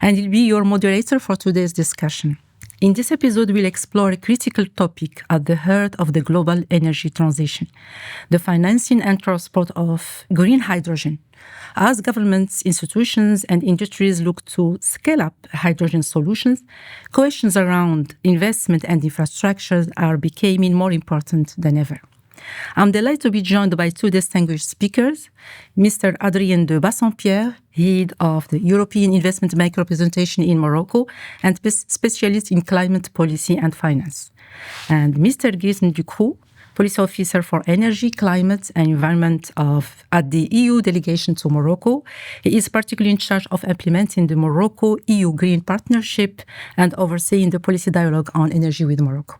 and I'll be your moderator for today's discussion. In this episode, we'll explore a critical topic at the heart of the global energy transition, the financing and transport of green hydrogen. As governments, institutions, and industries look to scale up hydrogen solutions, questions around investment and infrastructure are becoming more important than ever. I'm delighted to be joined by two distinguished speakers, Mr. Adrien de Bassompierre, head of the European Investment Bank representation in Morocco and specialist in climate policy and finance, and Mr. 𝗬𝘁𝗄𝗏, Policy Officer for Energy, Climate and Environment at the EU delegation to Morocco. He is particularly in charge of implementing the Morocco-EU Green Partnership and overseeing the policy dialogue on energy with Morocco.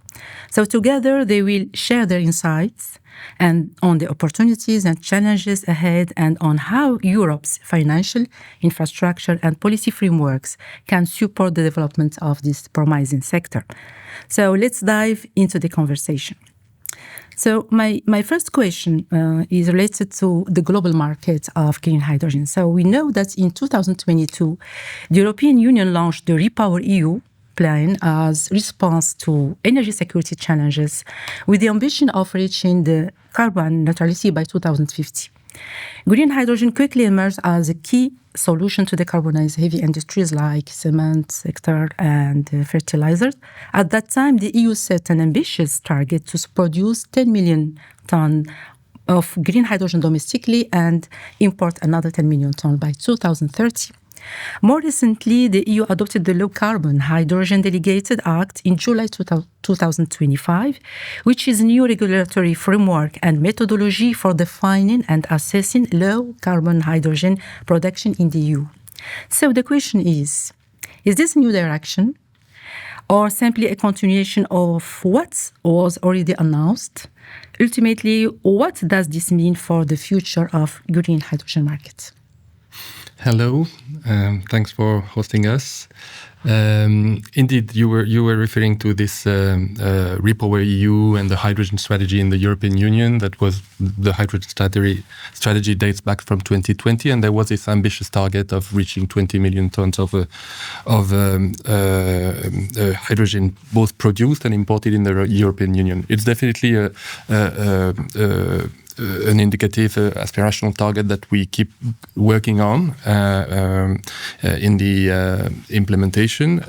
So together they will share their insights and on the opportunities and challenges ahead and on how Europe's financial, infrastructure and policy frameworks can support the development of this promising sector. So let's dive into the conversation. So my first question is related to the global market of green hydrogen. So we know that in 2022, the European Union launched the REPowerEU plan as response to energy security challenges with the ambition of reaching the carbon neutrality by 2050. Green hydrogen quickly emerged as a key solution to decarbonize heavy industries like cement sector and fertilizers. At that time, the EU set an ambitious target to produce 10 million tons of green hydrogen domestically and import another 10 million tons by 2030. More recently, the EU adopted the Low Carbon Hydrogen Delegated Act in July 2025, which is a new regulatory framework and methodology for defining and assessing low carbon hydrogen production in the EU. So the question is this a new direction or simply a continuation of what was already announced? Ultimately, what does this mean for the future of green hydrogen market? Hello, thanks for hosting us. Indeed, you were referring to this REPowerEU and the hydrogen strategy in the European Union. That was the hydrogen strategy dates back from 2020, and there was this ambitious target of reaching 20 million tons of hydrogen, both produced and imported in the European Union. It's definitely an indicative aspirational target that we keep working on in the implementation.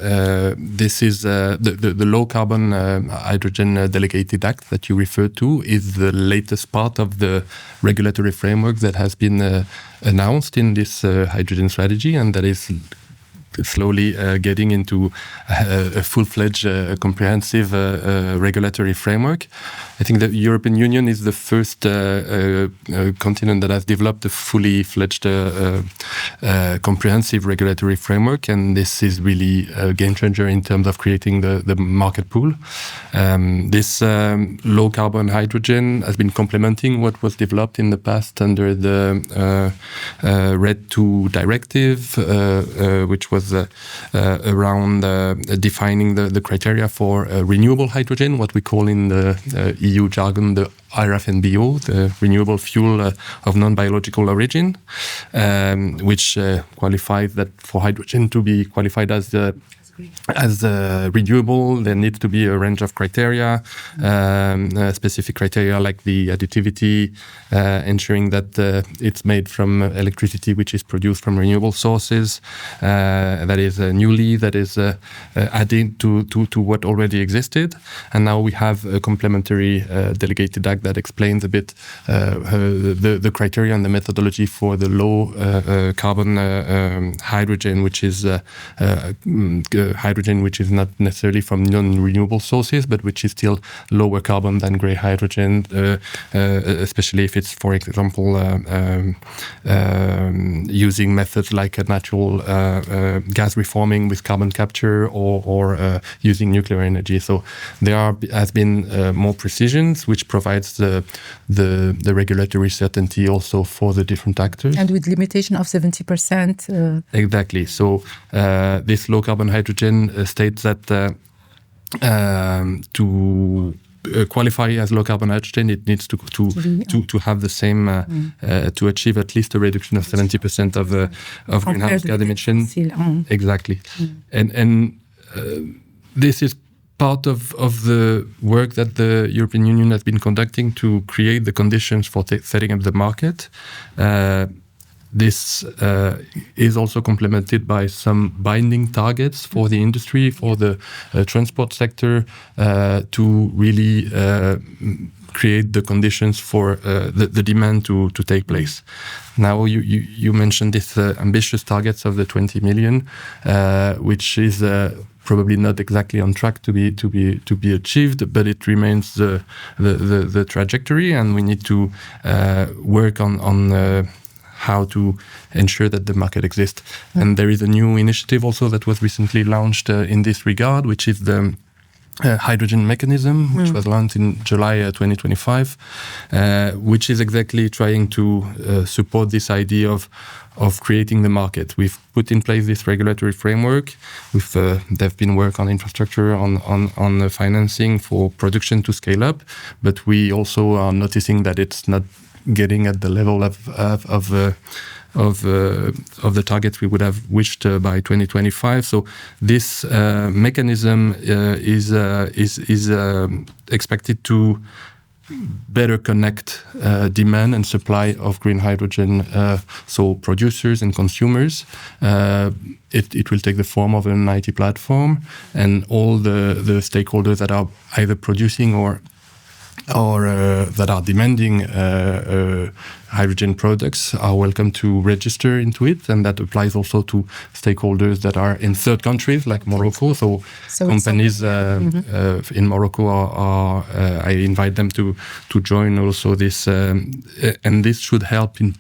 This is the Low Carbon Hydrogen Delegated Act that you referred to is the latest part of the regulatory framework that has been announced in this hydrogen strategy, and that is slowly getting into a full-fledged, comprehensive regulatory framework. I think the European Union is the first continent that has developed a fully fledged, comprehensive regulatory framework, and this is really a game changer in terms of creating the market pool. This low-carbon hydrogen has been complementing what was developed in the past under the RED II directive, which was around defining the criteria for renewable hydrogen, what we call in the EU jargon the IRAF-NBO, the renewable fuel of non-biological origin, which qualifies that for hydrogen to be qualified as renewable, there needs to be a range of criteria, specific criteria like the additivity, ensuring that it's made from electricity which is produced from renewable sources, that is added to what already existed. And now we have a complementary delegated act that explains a bit the criteria and the methodology for the low carbon hydrogen, which is hydrogen which is not necessarily from non-renewable sources, but which is still lower carbon than grey hydrogen, especially if it's, for example, using methods like a natural gas reforming with carbon capture or using nuclear energy. So there has been more precisions, which provides the regulatory certainty also for the different actors. And with limitation of 70%. Exactly. So this low carbon hydrogen states that to qualify as low carbon hydrogen, it needs to have the same to achieve at least a reduction of 70% of greenhouse gas emissions. Exactly, and this is part of the work that the European Union has been conducting to create the conditions for setting up the market. This is also complemented by some binding targets for the industry, for the transport sector, to really create the conditions for the demand to take place. Now, you mentioned these ambitious targets of the 20 million, which is probably not exactly on track to be achieved, but it remains the trajectory, and we need to work on how to ensure that the market exists. And there is a new initiative also that was recently launched in this regard, which is the hydrogen mechanism, which was launched in July 2025, which is exactly trying to support this idea of creating the market. We've put in place this regulatory framework. There've been work on infrastructure, on the financing for production to scale up, but we also are noticing that it's not getting at the level of the targets we would have wished by 2025. So this mechanism is expected to better connect demand and supply of green hydrogen, so producers and consumers. It will take the form of an IT platform, and all the stakeholders that are either producing or that are demanding hydrogen products are welcome to register into it, and that applies also to stakeholders that are in third countries like Morocco. So companies in Morocco are I invite them to join also this, and this should help in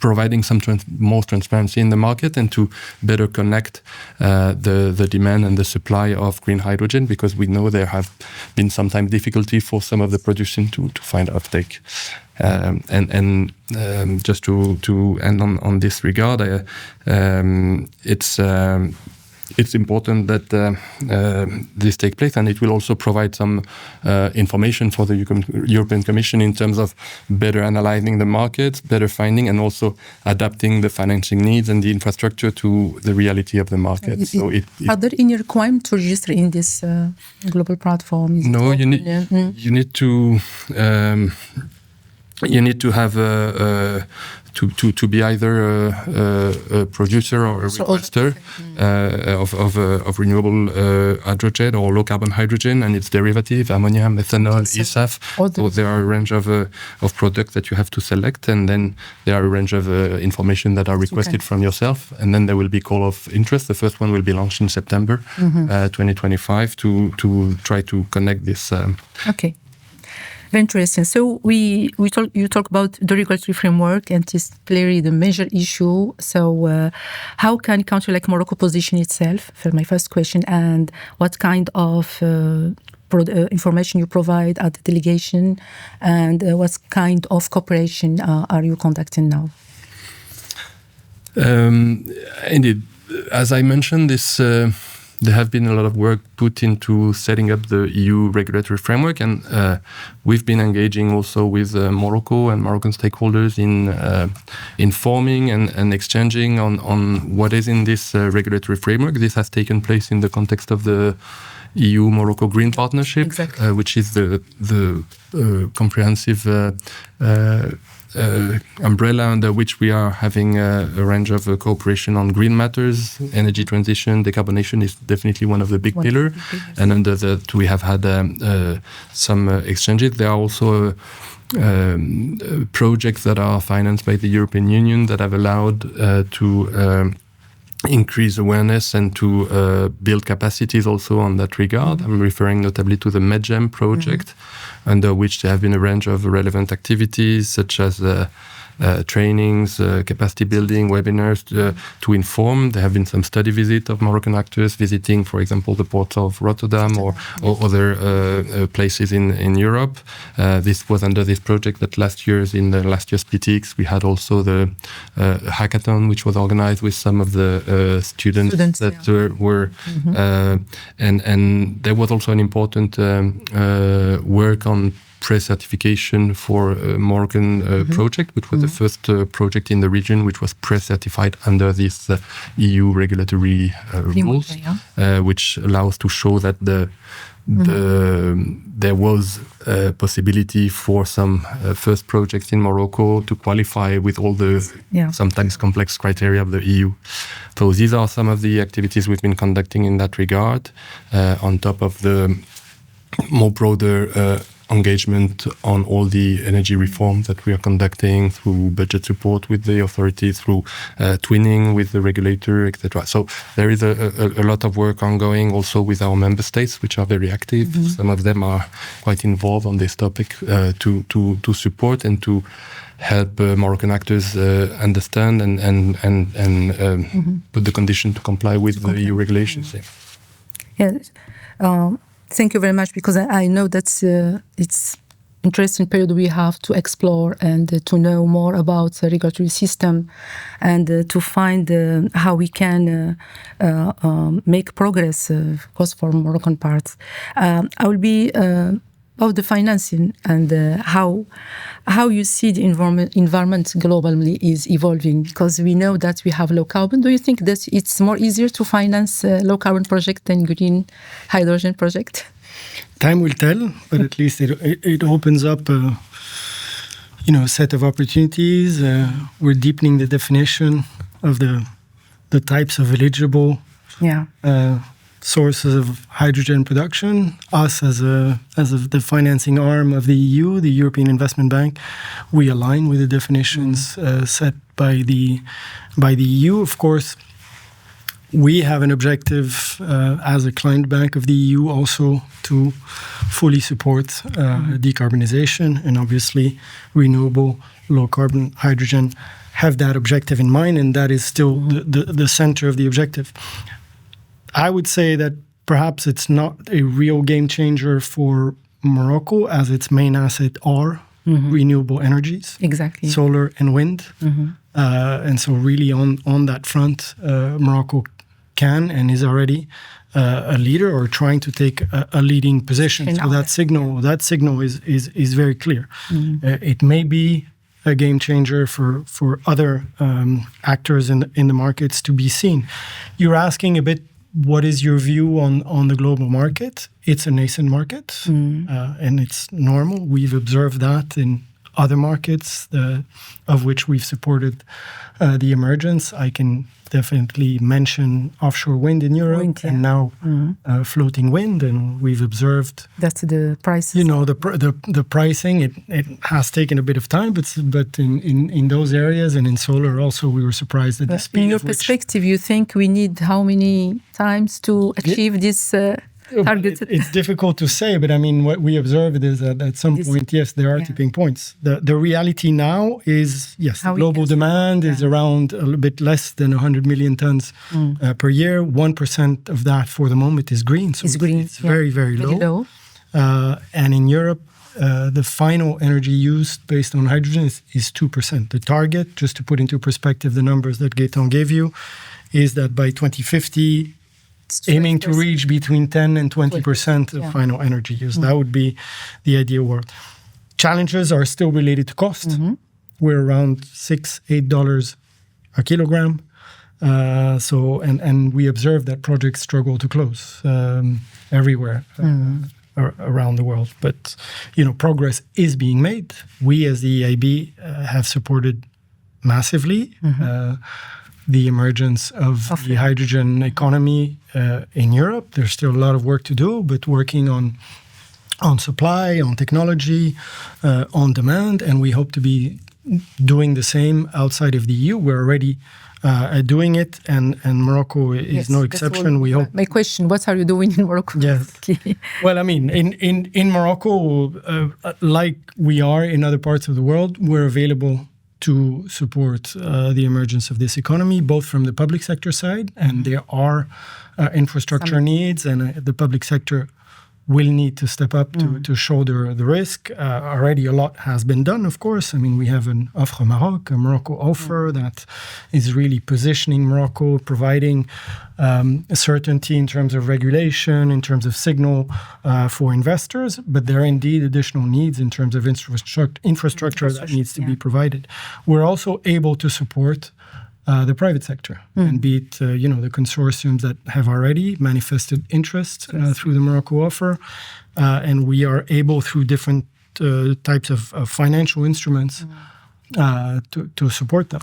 providing some more transparency in the market and to better connect the demand and the supply of green hydrogen, because we know there have been sometimes difficulty for some of the producers to find offtake. And just to end on this regard, it's important that this take place, and it will also provide some information for the European Commission in terms of better analyzing the market, better finding, and also adapting the financing needs and the infrastructure to the reality of the market. So are there any requirements to register in this global platform? No, you need to have to be either a producer or a requester of renewable hydrogen or low carbon hydrogen and its derivative, ammonia, methanol, eSAF. So there are a range of products that you have to select, and then there are a range of information that are requested from yourself, and then there will be call of interest. The first one will be launched in September 2025 to try to connect this. Okay. Very interesting. So you talk about the regulatory framework, and it's clearly the major issue. So how can a country like Morocco position itself, for my first question, and what kind of information you provide at the delegation, and what kind of cooperation are you conducting now? Indeed, as I mentioned, there have been a lot of work put into setting up the EU regulatory framework, and we've been engaging also with Morocco and Moroccan stakeholders in informing and exchanging on what is in this regulatory framework. This has taken place in the context of the EU-Morocco Green Partnership, which is the comprehensive umbrella under which we are having a range of cooperation on green matters. Energy transition, decarbonation is definitely one of the big pillars. And under that, we have had some exchanges. There are also projects that are financed by the European Union that have allowed to increase awareness and to build capacities also on that regard. I'm referring notably to the MEDGEM project, under which there have been a range of relevant activities, such as trainings, capacity building, webinars to inform. There have been some study visits of Moroccan actors visiting, for example, the ports of Rotterdam or other places in Europe. This was under this project that last year's PTX, we had also the hackathon, which was organized with some of the students that were, and there was also an important work on pre-certification for a Moroccan project, which was the first project in the region which was pre-certified under these EU regulatory rules, which allows to show that there was a possibility for some first projects in Morocco to qualify with all the sometimes complex criteria of the EU. So these are some of the activities we've been conducting in that regard, on top of the more broader engagement on all the energy reforms that we are conducting through budget support with the authorities, through twinning with the regulator, etc. So there is a lot of work ongoing also with our member states, which are very active. Some of them are quite involved on this topic to support and to help Moroccan actors understand and put the condition to comply with the EU regulations. Yes. Thank you very much, because I know that it's interesting period we have to explore and to know more about the regulatory system and to find how we can make progress, of course, for Moroccan parts. I will be about the financing and how you see the environment globally is evolving, because we know that we have low carbon. Do you think that it's more easier to finance low carbon project than green hydrogen project? Time will tell, but at least it opens up a set of opportunities. We're deepening the definition of the types of eligible sources of hydrogen production. Us as the financing arm of the EU, the European Investment Bank, we align with the definitions set by the EU. Of course, we have an objective as a client bank of the EU also to fully support decarbonization, and obviously renewable low carbon hydrogen have that objective in mind, and that is still the center of the objective. I would say that perhaps it's not a real game changer for Morocco, as its main asset are renewable energies, exactly, solar and wind. And so really on that front, Morocco can and is already a leader or trying to take a leading position. So that signal is very clear. It may be a game changer for other actors in the markets to be seen. You're asking a bit, what is your view on the global market? It's a nascent market, and it's normal. We've observed that in other markets of which we've supported the emergence. I can definitely mention offshore wind in Europe, and now floating wind, and we've observed that's the price. The pricing. It has taken a bit of time, but in those areas and in solar also, we were surprised at the speed. In your perspective, you think we need how many times to achieve this target? It's difficult to say, but I mean, what we observed is that at some point, yes, there are tipping points. The reality now is, yes, global demand is around a little bit less than 100 million tons per year. 1% of that for the moment is green. So it's very, very low. And in Europe, the final energy used based on hydrogen is 2%. The target, just to put into perspective the numbers that Gaëtan gave you, is that by 2050, aiming to reach between 10 and 20% of final energy use. That would be the ideal world. Challenges are still related to cost. We're around $6-8 a kilogram. And we observe that projects struggle to close everywhere around the world. But progress is being made. We as the EIB have supported massively the emergence of the hydrogen economy in Europe. There's still a lot of work to do, but working on supply, on technology, on demand, and we hope to be doing the same outside of the EU. We're already doing it, and Morocco is no exception. We hope. My question: what are you doing in Morocco? Yes. Well, I mean, in Morocco, like we are in other parts of the world, we're available to support the emergence of this economy, both from the public sector side, and there are infrastructure needs, and the public sector will need to step up to shoulder the risk. Already a lot has been done, of course. I mean, we have an Offre Maroc, a Morocco offer that is really positioning Morocco, providing certainty in terms of regulation, in terms of signal for investors, but there are indeed additional needs in terms of infrastructure that needs to be provided. We're also able to support the private sector, and be it the consortiums that have already manifested interest through the Morocco offer, and we are able through different types of financial instruments to support them.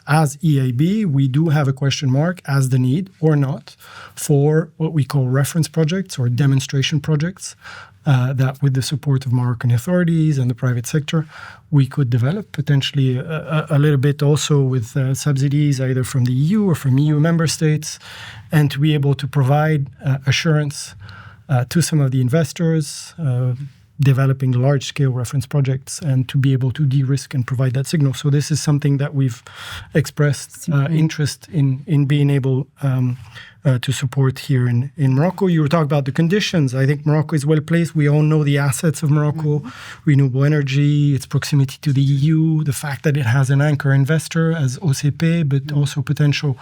As EIB, we do have a question mark as the need or not for what we call reference projects or demonstration projects that with the support of Moroccan authorities and the private sector, we could develop potentially a little bit also with subsidies either from the EU or from EU member states, and to be able to provide assurance to some of the investors developing large-scale reference projects, and to be able to de-risk and provide that signal. So this is something that we've expressed interest in being able to support here in Morocco. You were talking about the conditions. I think Morocco is well placed. We all know the assets of Morocco, renewable energy, its proximity to the EU, the fact that it has an anchor investor as 𝗪𝘂𝗍𝗄𝗏, but also potential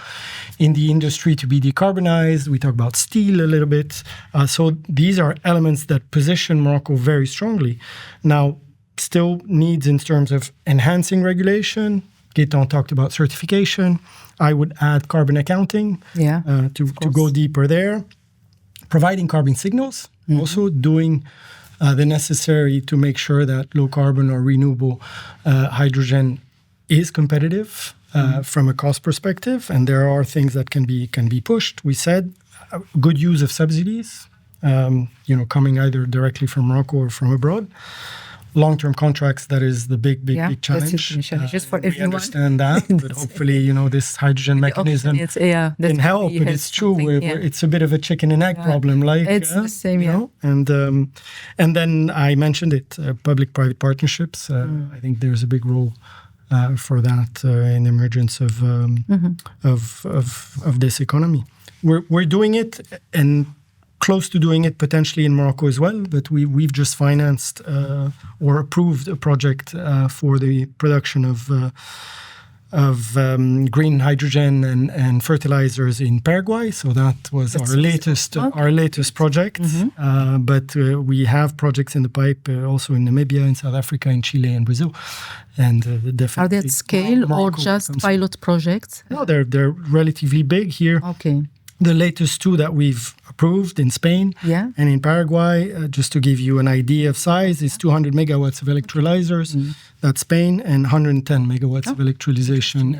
in the industry to be decarbonized. We talk about steel a little bit. So these are elements that position Morocco very strongly. Now, still needs in terms of enhancing regulation. Gaëtan talked about certification. I would add carbon accounting to go deeper there. Providing carbon signals, also doing the necessary to make sure that low carbon or renewable hydrogen is competitive from a cost perspective. And there are things that can be pushed. We said good use of subsidies, coming either directly from Morocco or from abroad. Long-term contracts, that is the big challenge. Just for everyone. We understand that, but hopefully, this hydrogen mechanism can help. But it's true, it's a bit of a chicken and egg problem. Like it's the same, And then I mentioned it, public-private partnerships. I think there's a big role for that in the emergence of this economy. We're doing it and close to doing it potentially in Morocco as well, but we've just financed or approved a project for the production of green hydrogen and fertilizers in Paraguay. So that was our latest project. But we have projects in the pipe also in Namibia, in South Africa, in Chile, and Brazil. And definitely, are they at scale or just pilot projects? No, they're relatively big here. Okay. The latest two that we've approved in Spain and in Paraguay, just to give you an idea of size, is 200 megawatts of electrolyzers. That's Spain, and 110 megawatts of electrolyzation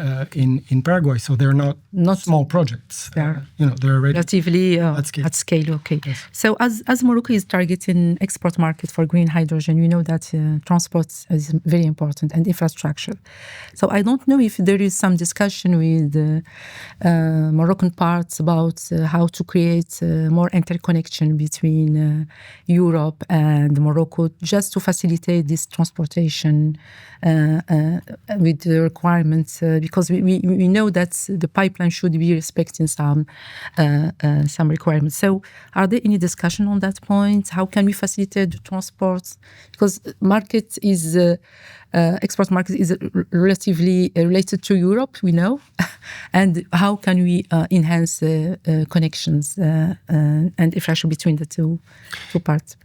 in Paraguay. So they're not small projects. They're already relatively at scale. Okay. Yes. So as Morocco is targeting export market for green hydrogen, we know that transport is very important and infrastructure. So I don't know if there is some discussion with Moroccan parts about how to create more interconnection between Europe and Morocco, just to facilitate this transportation with the requirements, because we know that the pipeline should be respecting some requirements. So are there any discussion on that point? How can we facilitate the transport? Because export market is relatively related to Europe, we know. And how can we enhance connections and infrastructure between the two parts?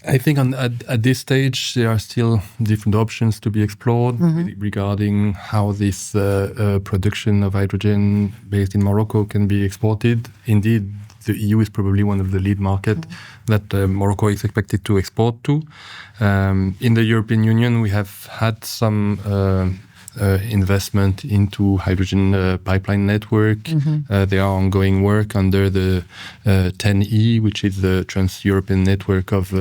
I think at this stage there are still different options to be explored regarding how this production of hydrogen based in Morocco can be exported. Indeed, the EU is probably one of the lead markets that Morocco is expected to export to. In the European Union, we have had some investment into hydrogen pipeline network. There are ongoing work under the 𝗫𝗁𝗫, which is the Trans-European Network of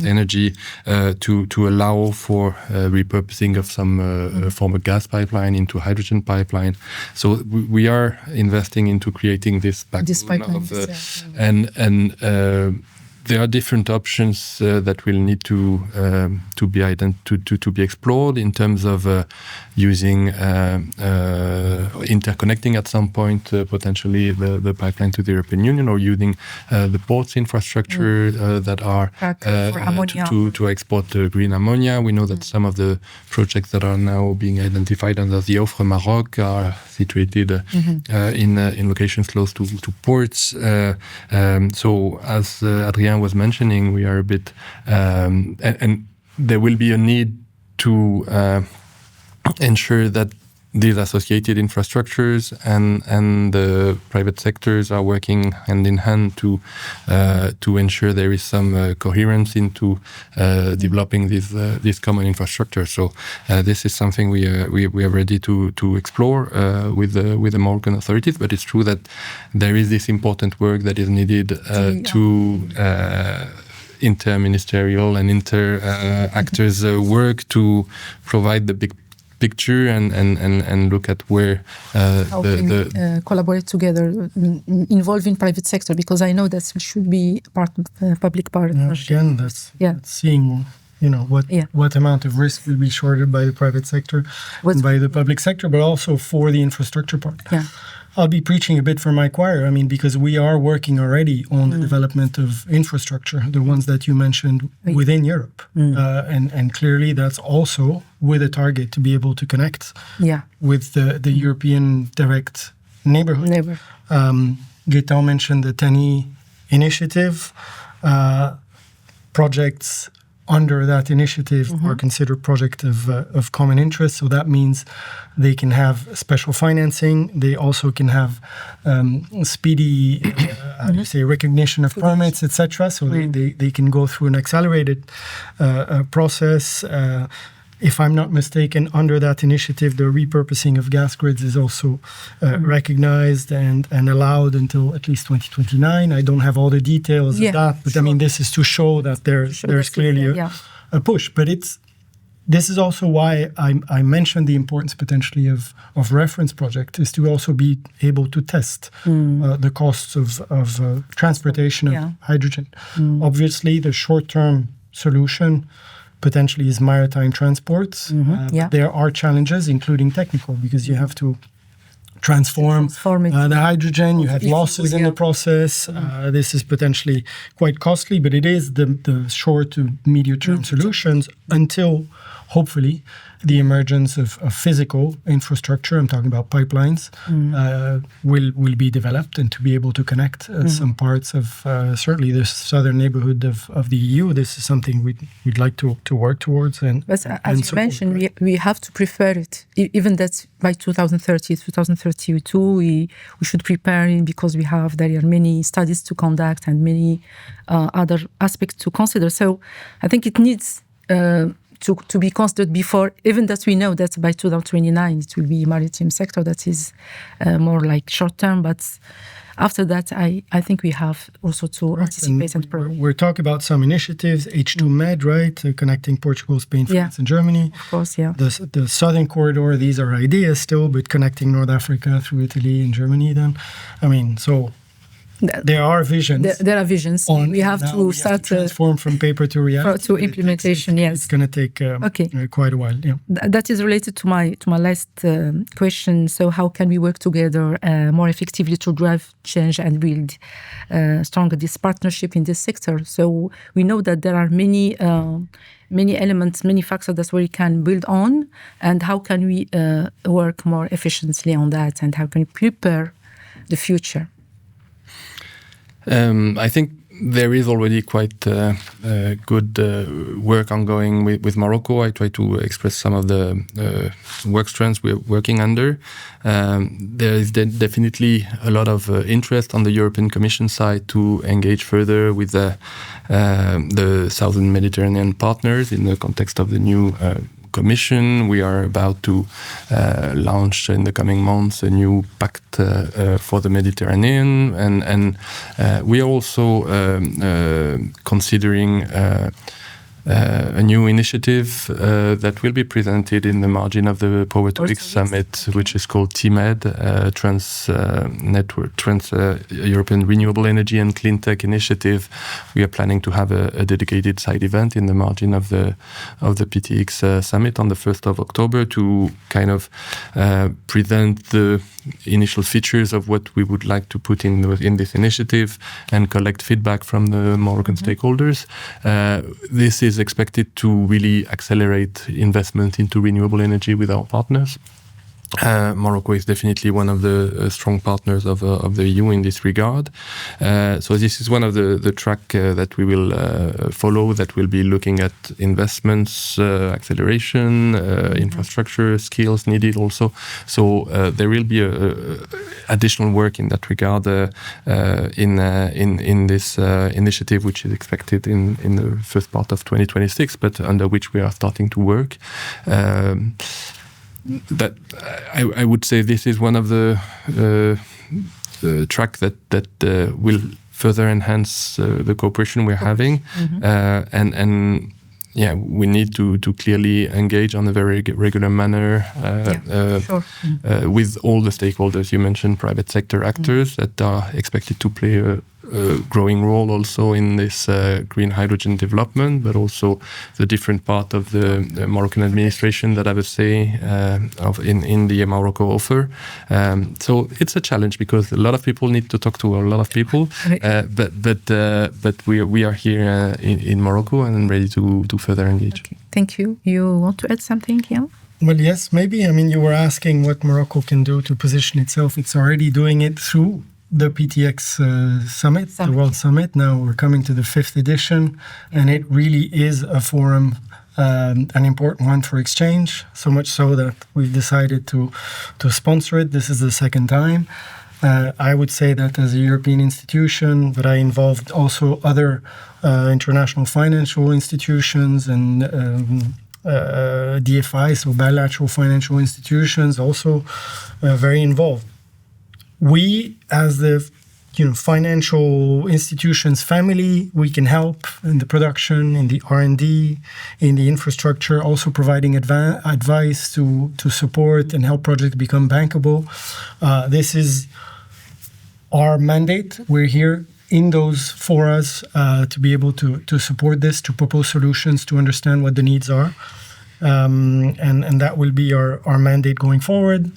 energy, to allow for repurposing of some former gas pipeline into hydrogen pipeline. So we are investing into creating this backbone there are different options that will need to be explored in terms of using interconnecting at some point potentially the pipeline to the European Union, or using the ports infrastructure that are to export green ammonia. We know that some of the projects that are now being identified under the offre Maroc are situated in locations close to ports. So as Adrien was mentioning, we are a bit, and there will be a need to ensure that these associated infrastructures and the private sectors are working hand in hand to ensure there is some coherence into developing this common infrastructure. So this is something we are ready to explore with the Moroccan authorities. But it's true that there is this important work that is needed to interministerial and actors work to provide the big picture and look at where collaborate together, involving private sector, because I know that should be part of public partnership. Again, that's seeing what amount of risk will be shouldered by the private sector and by the public sector, but also for the infrastructure part. Yeah. I'll be preaching a bit for my choir. I mean, because we are working already on the development of infrastructure, the ones that you mentioned within Europe. And clearly that's also with a target to be able to connect with the European direct neighborhood. Gaëtan mentioned the 𝗤𝗁𝗁 initiative. Projects under that initiative are considered projects of common interest. So that means they can have special financing. They also can have speedy, recognition of permits, etc. So they can go through an accelerated process. If I'm not mistaken, under that initiative, the repurposing of gas grids is also recognized and allowed until at least 2029. I don't have all the details of that, but I mean, this is to show that there's clearly a push. But this is also why I mentioned the importance potentially of reference project, is to also be able to test the costs of transportation of hydrogen. Obviously, the short-term solution potentially is maritime transports. There are challenges, including technical, because you have to transform the hydrogen. You have losses in the process. This is potentially quite costly, but it is the short to medium-term solutions until, hopefully, the emergence of physical infrastructure, I'm talking about pipelines, will be developed, and to be able to connect some parts of certainly the southern neighborhood of the EU. This is something we'd like to work towards. But as you mentioned, we have to prepare it, even that by 2030, 2032, we should prepare it, because there are many studies to conduct and many other aspects to consider. So I think it needs to be considered before, even that we know that by 2029 it will be maritime sector that is more like short term, but after that I think we have also to anticipate and prepare. We're talking about some initiatives, 𝗤𝗁𝗁𝗁, right, connecting Portugal, Spain, France and Germany. Of course, the southern corridor, these are ideas still, but connecting North Africa through Italy and Germany then. I mean, so there are visions. There are visions. We have to start to transform from paper to reality. To implementation. It's going to take quite a while. Yeah. That is related to my last question. So, how can we work together more effectively to drive change and build stronger this partnership in this sector? So, we know that there are many elements, many factors that we can build on, and how can we work more efficiently on that, and how can we prepare the future? I think there is already quite good work ongoing with Morocco. I try to express some of the work strands we're working under. There is definitely a lot of interest on the European Commission side to engage further with the Southern Mediterranean partners in the context of the new Commission. We are about to launch in the coming months a new pact for the Mediterranean, and we are also considering a new initiative that will be presented in the margin of the Power2X Summit, which is called 𝗤𝗫, Trans-European Renewable Energy and Clean Tech Initiative. We are planning to have a dedicated side event in the margin of the PTX Summit on the 1st of October to kind of present the initial features of what we would like to put in this initiative and collect feedback from the Moroccan stakeholders. This is expected to really accelerate investment into renewable energy with our partners. Morocco is definitely one of the strong partners of the EU in this regard. So this is one of the track that we will follow, that will be looking at investments, acceleration, infrastructure, skills needed also. So there will be additional work in that regard in this initiative, which is expected in the first part of 2026, but under which we are starting to work. That I would say this is one of the track that will further enhance the cooperation we're having, and yeah, we need to clearly engage on a very regular manner with all the stakeholders. You mentioned private sector actors that are expected to play a growing role also in this green hydrogen development, but also the different part of the Moroccan administration that have a say in the Morocco offer. So it's a challenge because a lot of people need to talk to a lot of people, but we are here in Morocco and ready to further engage. Okay. Thank you. You want to add something, Jan? Well, yes, maybe. I mean, you were asking what Morocco can do to position itself. It's already doing it through the PTX Summit, the World Summit. Now we're coming to the 5th edition, and it really is a forum, an important one for exchange, so much so that we've decided to sponsor it. This is the 2nd time. I would say that as a European institution, but I involved also other international financial institutions and DFI, so bilateral financial institutions, also very involved. We, as the financial institutions family, we can help in the production, in the R&D, in the infrastructure, also providing advice to support and help projects become bankable. This is our mandate. We're here in those forums to be able to support this, to propose solutions, to understand what the needs are. And that will be our mandate going forward.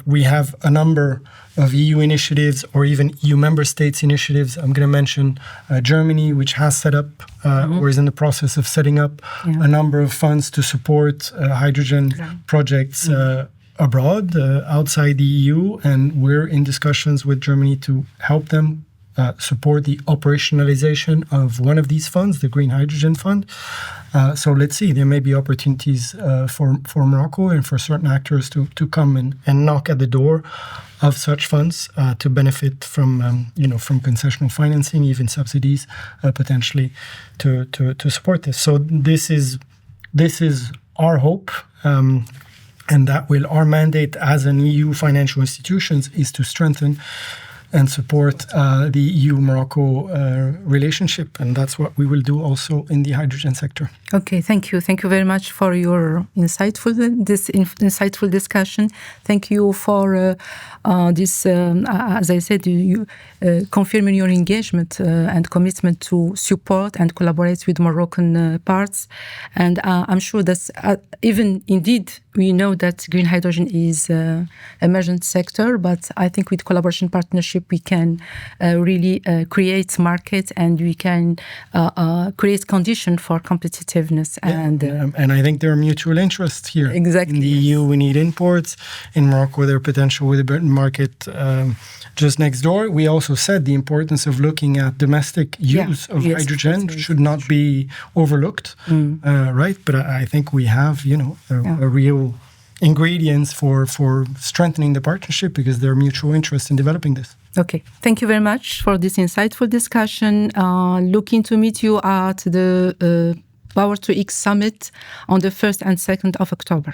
We have a number of EU initiatives or even EU member states initiatives. I'm going to mention Germany, which has set up or is in the process of setting up a number of funds to support hydrogen projects abroad, outside the EU. And we're in discussions with Germany to help them support the operationalization of one of these funds, the Green Hydrogen Fund. So let's see, there may be opportunities for Morocco and for certain actors to come and knock at the door of such funds to benefit from concessional financing, even subsidies, potentially to support this. So this is our hope, and that will our mandate as an EU financial institutions is to strengthen and support the EU-Morocco relationship. And that's what we will do also in the hydrogen sector. Okay, thank you. Thank you very much for your insightful discussion. Thank you for this, as I said, you confirming your engagement and commitment to support and collaborate with Moroccan parts. And I'm sure that even indeed, we know that green hydrogen is an emergent sector, but I think with collaboration partnership, we can really create market and we can create conditions for competitiveness. And I think there are mutual interests here. Exactly. In the EU, we need imports. In Morocco, there are potential with the Britain market just next door. We also said the importance of looking at domestic use of hydrogen should not be overlooked, right? But I think we have, a real ingredients for strengthening the partnership because there are mutual interests in developing this. Okay, thank you very much for this insightful discussion. Looking to meet you at the Power2X Summit on the 1st and 2nd of October.